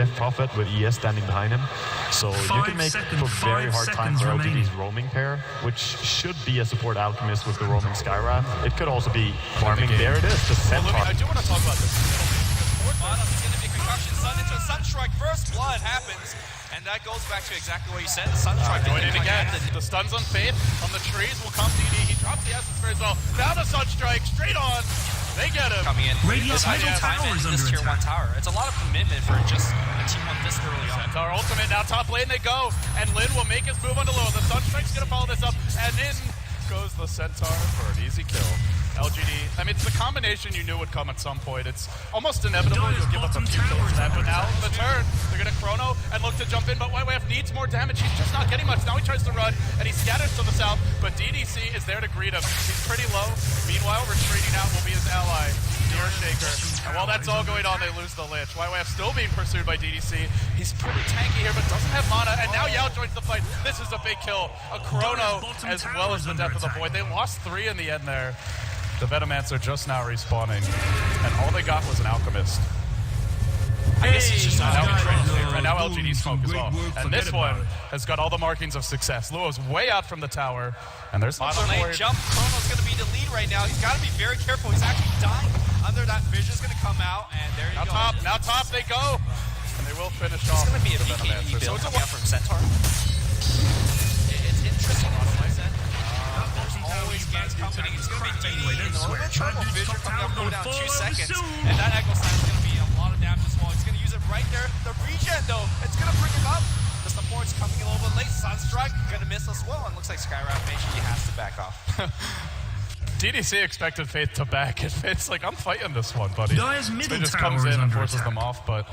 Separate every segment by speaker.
Speaker 1: Death Prophet with ES standing behind him. So you can make a very hard time for LGD's roaming pair, which should be a support alchemist with the roaming Skywrath. It could also be farming. There it is, the Centaur.
Speaker 2: I do want to talk about this.
Speaker 3: Bottom is going to be a concussion. Sun into a Sunstrike. First blood happens. And that goes back to exactly what you said. Sunstrike
Speaker 2: going in again. The stuns on Faith on the trees will come DD. He drops the Essence very well. Now the Sunstrike straight on. They get him.
Speaker 3: Coming in.
Speaker 4: Radius middle tower is under
Speaker 3: tier
Speaker 4: attack.
Speaker 3: 1 tower. It's a lot of commitment for just a team one this early on.
Speaker 2: Centaur ultimate. Now top lane they go. And Lin will make his move onto low. The Sunstrike's going to follow this up. And in goes the Centaur for an easy kill. LGD, I mean, it's the combination you knew would come at some point. It's almost inevitable you'll give up a few kills to that, but now the turn, they're going to chrono and look to jump in, but YYF needs more damage. He's just not getting much. Now he tries to run, and he scatters to the south, but DDC is there to greet him. He's pretty low. Meanwhile, retreating out will be his ally, Shaker. And while that's all going on, they lose the Lich. YYF still being pursued by DDC. He's pretty tanky here, but doesn't have mana, and now Yao joins the fight. This is a big kill. A chrono, as well as the death of the Void. They lost 3 in the end there. The Venomancer just now respawning, and all they got was an Alchemist.
Speaker 3: I guess he's just
Speaker 2: and now LGD smoke as well. And this one has got all the markings of success. Luo's way out from the tower, and there's
Speaker 3: bottom lane jump. Chrono's going to be the lead right now. He's got to be very careful. He's actually dying under that. Vision's going to come out, and there you go.
Speaker 2: Now top they go, and they will finish off.
Speaker 3: It's going to be a BKB build coming out from Centaur. It's interesting what I said. Always games coming. It's going to be DD in a little bit trouble. Vision coming up, go down 2 seconds. And that Echo Slam is going to be a lot of damage as well. He's going to use it right there. The regen, though, it's going to bring him up. The support's coming a little bit late. Sunstrike going to miss as well. And looks like Skywrath Nation has to back off.
Speaker 2: DDC expected Faith to back. It's like, I'm fighting this one, buddy. So he just comes in and forces them off, but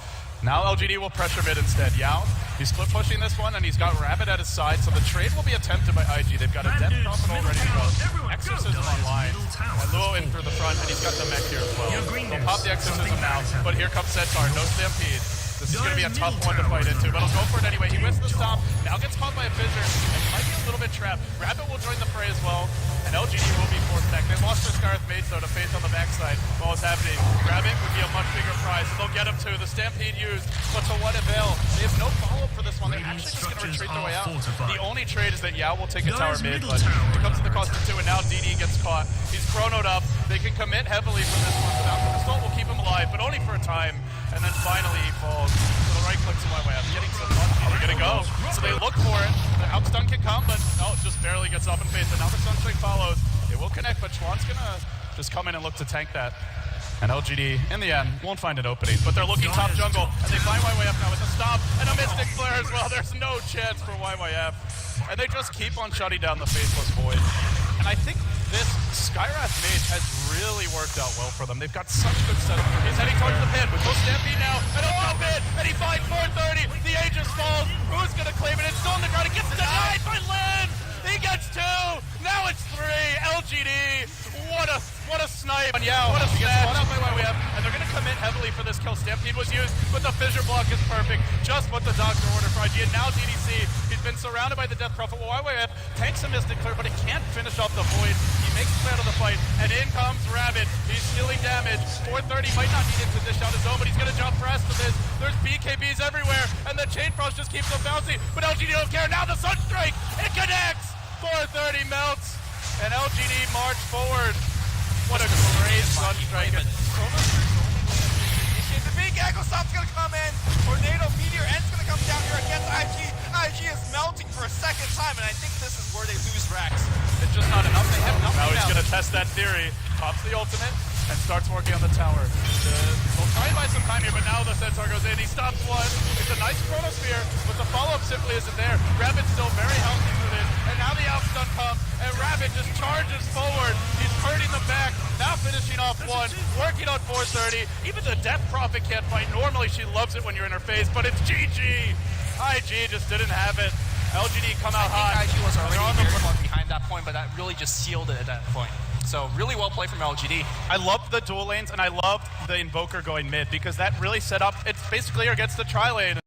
Speaker 2: now LGD will pressure mid instead. Yao, he's split pushing this one, and he's got Rabbit at his side, so the trade will be attempted by IG. They've got a Death Prophet all ready to go. Exorcism online, and Luo in through the front, and he's got the mech here as well. They'll pop the Exorcism now, but here comes Centaur, no Stampede. This is going to be a tough one to fight into, but he'll go for it anyway. He wins the stop, now gets caught by a Fissure, and might be a little bit trapped. Rabbit will join the fray as well, and LGD will be forced back. They lost their Scarlet Mage, though, to Faith on the backside while it's happening. Grabbing would be a much bigger prize, and they'll get him too. The Stampede used, but to what avail? They have no follow-up for this one. They're actually just going to retreat their way out. The only trade is that Yao will take a tower mid, but it comes to the cost of 2, and now DD gets caught. He's chronoed up. They can commit heavily from this one. The Assault will keep him alive, but only for a time, and then finally he falls. So the right clicks him my way up, getting some money. They're going to go. So they look for it. The outstun can come, but no, it just barely gets up in face, and now the Sunstrike follows. It will connect, but Schwann's going to just come in and look to tank that. And LGD, in the end, won't find an opening, but they're looking top jungle, and they find YYF now with a stop, and a Mystic Flare as well. There's no chance for YYF. And they just keep on shutting down the Faithless Void. And I think this Skywrath Mage has really worked out well for them. They've got such good setup. He's heading towards the pit with Stampede now, and a jump in, and he finds 430. The Aegis falls. Who's going to claim it? It's still on the ground. It gets denied by Lin. He gets 2. Now it's 3. LGD. What a snipe. And yeah, what a snatch. Out by YYF, and they're going to commit heavily for this kill. Stampede was used, but the Fissure block is perfect. Just what the doctor ordered for IG. And now DDC, he's been surrounded by the Death Prophet. Well, YYF tanks a Mystic Clear, but he can't finish off the Void. He makes it out of the fight, and in comes Rabbit. He's stealing damage. 430 might not need him to dish out his own, but he's going to jump for rest of this. There's BKBs everywhere, and the Chain Frost just keeps on bouncing, but LGD don't care. Now the Sunstrike, it connects! 430 melts, and LGD march forward. What a great Sunstrike.
Speaker 3: The big Echo Stop's gonna come in. Tornado Meteor End's gonna come down here against IG. IG is melting for a second time, and I think this is where they lose Rax.
Speaker 2: It's just not enough. They have nothing now. He's gonna test that theory. Pops the ultimate and starts working on the tower. We'll try and buy some time here, but now the Centaur goes in. He stops one. It's a nice chronosphere, but the follow-up simply isn't there. Rabbit's still very healthy for this, and now the outstun comes, and Rabbit just charges forward. He's hurting them back, now finishing off 1, working on 430. Even the Death Prophet can't fight. Normally she loves it when you're in her face, but it's GG. IG just didn't have it. LGD come out hot.
Speaker 3: I think IG was already very far behind that point, but that really just sealed it at that point. So really well played from LGD.
Speaker 2: I loved the dual lanes, and I loved the Invoker going mid, because that really set up, it's basically or gets the tri lane.